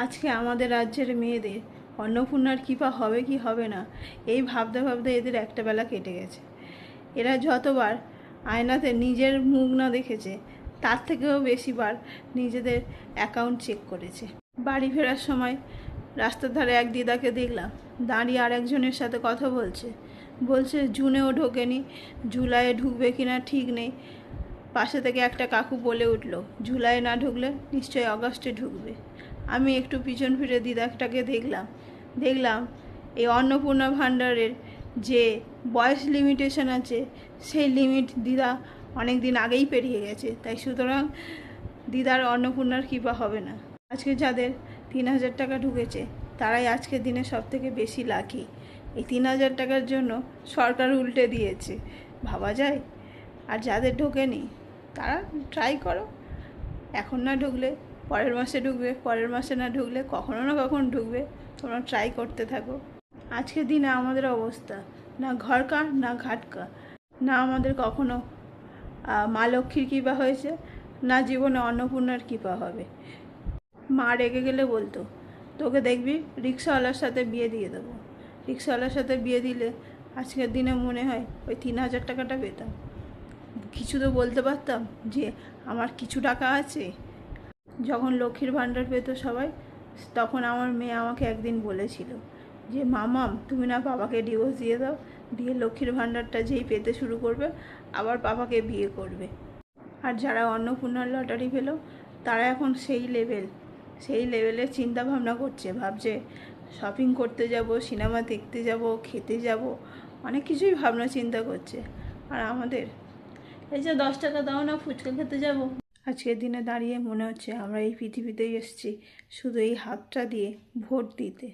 আজকে আমাদের রাজ্যের মেয়েদের অন্নপূর্ণার কৃপা হবে কি হবে না, এই ভাবতে ভাবতে এদের একটা বেলা কেটে গেছে। এরা যতবার আয়নাতে নিজের মুখ না দেখেছে, তার থেকেও বেশিবার নিজেদের অ্যাকাউন্ট চেক করেছে। বাড়ি ফেরার সময় রাস্তার ধারে এক দিদাকে দেখলাম দাঁড়িয়ে আর একজনের সাথে কথা বলছে জুনেও ঢোকেনি, জুলাইয়ে ঢুকবে কিনা ঠিক নেই। পাশে থেকে একটা কাকু বলে উঠল, জুলাই না ঢুকলে নিশ্চয়ই অগাস্টে ঢুকবে। আমি একটু পিছন ফিরে দিদাটাকে দেখলাম এই অন্নপূর্ণা ভাণ্ডারের যে বয়স লিমিটেশন আছে, সেই লিমিট দিদা অনেক দিন আগেই পেরিয়ে গেছে। তাই সুতরাং দিদার অন্নপূর্ণার কৃপা হবে না। আজকে যাদের 3,000 টাকা ঢুকেছে, তারাই আজকের দিনে সব থেকে বেশি লাকি। এই 3,000 টাকার জন্য সরকার উল্টে দিয়েছে, ভাবা যায়। আর যাদের ঢোকেনি তারা ট্রাই করো, এখন না ঢুকলে পরের মাসে ঢুকবে, পরের মাসে না ঢুকলে কখনো না কখনো ঢুকবে। তোমরা ট্রাই করতে থাকো। আজকের দিনে আমাদের অবস্থা না ঘরকা না ঘাটকা, না আমাদের কখনো মা লক্ষ্মীর কৃপা হয়েছে, না জীবনে অন্নপূর্ণার কৃপা হবে। মা রেগে গেলে বলতো, তোকে দেখবি রিক্সাওয়ালার সাথে বিয়ে দিয়ে দেবো। রিক্সাওয়ালার সাথে বিয়ে দিলে আজকের দিনে মনে হয় ওই 3,000 টাকাটা পেতাম। কিছু তো বলতে পারতাম যে আমার কিছু টাকা আছে। যখন লক্ষ্মীর ভাণ্ডার পেত সবাই, তখন আমার মেয়ে আমাকে একদিন বলেছিল যে মামাম তুমি না বাবাকে ডিভোর্স দিয়ে দাও, দিয়ে লক্ষ্মীর ভাণ্ডারটা যেই পেতে শুরু করবে আবার বাবাকে বিয়ে করবে। আর যারা অন্নপূর্ণার লটারি পেল, তারা এখন সেই লেভেলের চিন্তা ভাবনা করছে, ভাবছে শপিং করতে যাব, সিনেমা দেখতে যাব, খেতে যাব, অনেক কিছুই ভাবনা চিন্তা করছে। আর আমাদের এই যে 10 টাকা দাও না, ফুচকা খেতে যাব। আজকের দিনে দাঁড়িয়ে মনে হচ্ছে আমরা এই পৃথিবীতেই এসেছি শুধু এই হাতটা দিয়ে ভোট দিতে।